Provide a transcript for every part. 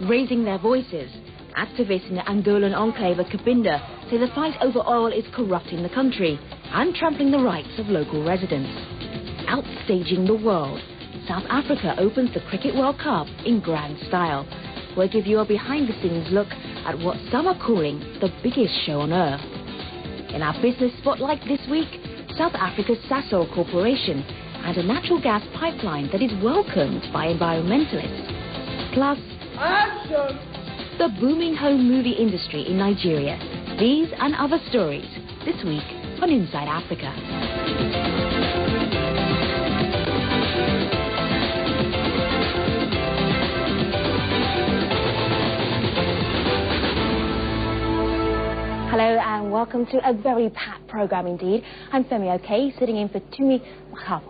Raising their voices, activists in the Angolan enclave of Cabinda say the fight over oil is corrupting the country and trampling the rights of local residents. Outstaging the world, South Africa opens the Cricket World Cup in grand style. We'll give you a behind-the-scenes look at what some are calling the biggest show on earth. In our business spotlight this week, South Africa's Sasol Corporation and a natural gas pipeline that is welcomed by environmentalists. Plus, action! The booming home movie industry in Nigeria. These and other stories this week on Inside Africa. Hello and welcome to a very packed program indeed. I'm Femi Oke, sitting in for Tumi Makabo.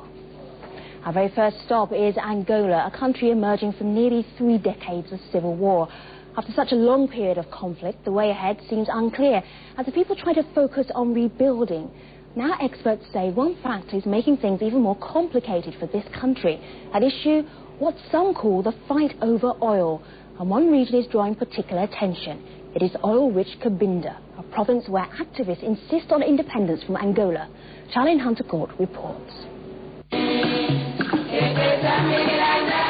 Our very first stop is Angola, a country emerging from nearly 3 decades of civil war. After such a long period of conflict, the way ahead seems unclear as the people try to focus on rebuilding. Now experts say one factor is making things even more complicated for this country. At issue, what some call the fight over oil. And one region is drawing particular attention. It is oil-rich Cabinda, a province where activists insist on independence from Angola. Charlene Hunter-Gort reports.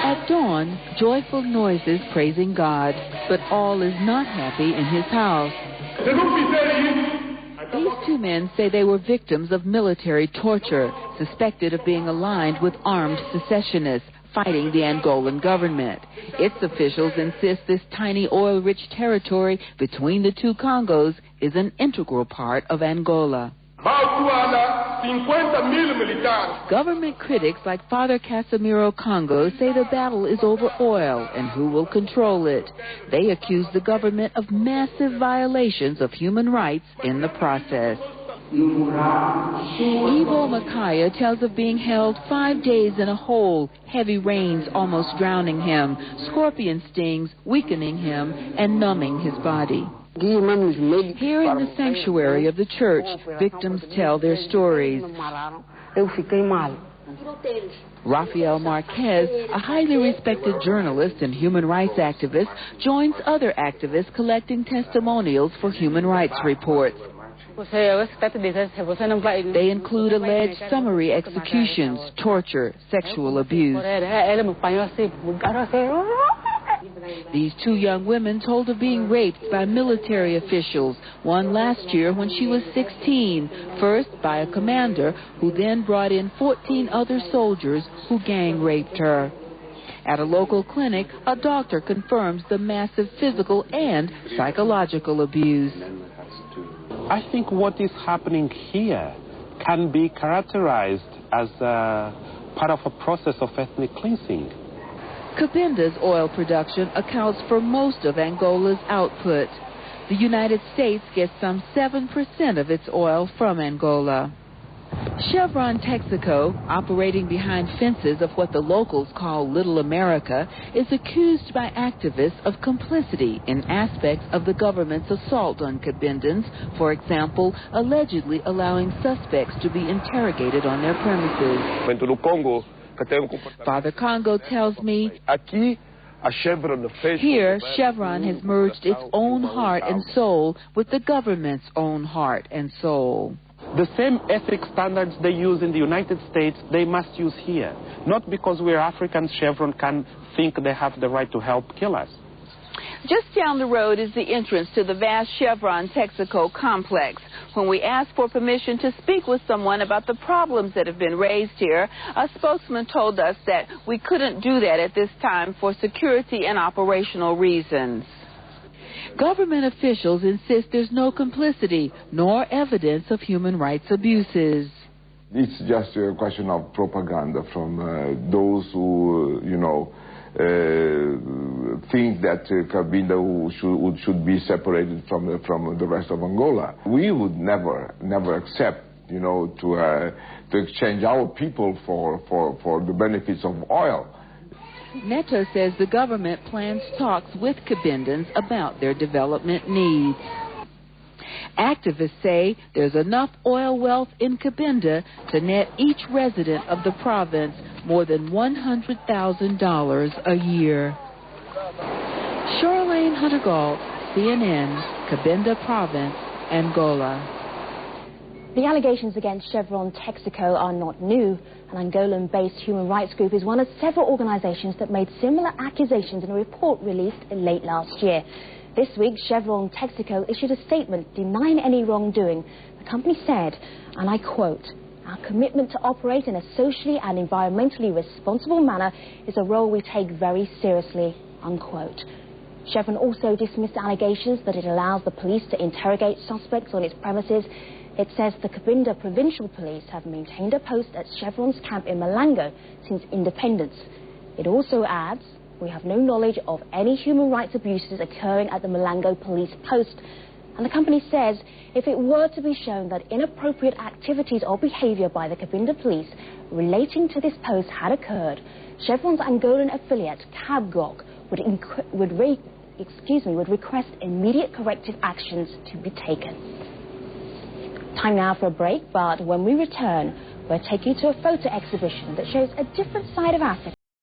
At dawn, joyful noises praising God, but all is not happy in his house. These 2 men say they were victims of military torture, suspected of being aligned with armed secessionists fighting the Angolan government. Its officials insist this tiny oil-rich territory between the 2 Congos is an integral part of Angola. Government critics like Father Casimiro Congo say the battle is over oil and who will control it. They accuse the government of massive violations of human rights in the process. Ivo Makaya tells of being held 5 days in a hole, heavy rains almost drowning him, scorpion stings weakening him and numbing his body. Here in the sanctuary of the church, victims tell their stories. Rafael Marquez, a highly respected journalist and human rights activist, joins other activists collecting testimonials for human rights reports. They include alleged summary executions, torture, sexual abuse. These 2 young women told of being raped by military officials, one last year when she was 16, first by a commander who then brought in 14 other soldiers who gang raped her. At a local clinic, a doctor confirms the massive physical and psychological abuse. I think what is happening here can be characterized as part of a process of ethnic cleansing. Cabinda's oil production accounts for most of Angola's output. The United States gets some 7% of its oil from Angola. Chevron Texaco, operating behind fences of what the locals call Little America, is accused by activists of complicity in aspects of the government's assault on Cabindans, for example, allegedly allowing suspects to be interrogated on their premises. Father Congo tells me, here, Chevron has merged its own heart and soul with the government's own heart and soul. The same ethic standards they use in the United States, they must use here. Not because we're Africans, Chevron can think they have the right to help kill us. Just down the road is the entrance to the vast Chevron Texaco complex. When we asked for permission to speak with someone about the problems that have been raised here, a spokesman told us that we couldn't do that at this time for security and operational reasons. Government officials insist there's no complicity nor evidence of human rights abuses. It's just a question of propaganda from those who, think that Cabinda should be separated from the rest of Angola. We would never accept, to exchange our people for the benefits of oil. Neto says the government plans talks with Cabindans about their development needs. Activists say there's enough oil wealth in Cabinda to net each resident of the province more than $100,000 a year. Charlene Hunter-Gault, CNN, Cabinda Province, Angola. The allegations against Chevron Texaco are not new. An Angolan-based human rights group is one of several organizations that made similar accusations in a report released late last year. This week, Chevron Texaco issued a statement denying any wrongdoing. The company said, and I quote, "Our commitment to operate in a socially and environmentally responsible manner is a role we take very seriously," unquote. Chevron also dismissed allegations that it allows the police to interrogate suspects on its premises. It says the Cabinda Provincial Police have maintained a post at Chevron's camp in Malango since independence. It also adds, "We have no knowledge of any human rights abuses occurring at the Malango police post." And the company says if it were to be shown that inappropriate activities or behavior by the Cabinda police relating to this post had occurred, Chevron's Angolan affiliate, Cabgok, would request immediate corrective actions to be taken. Time now for a break, but when we return, we'll take you to a photo exhibition that shows a different side of Africa.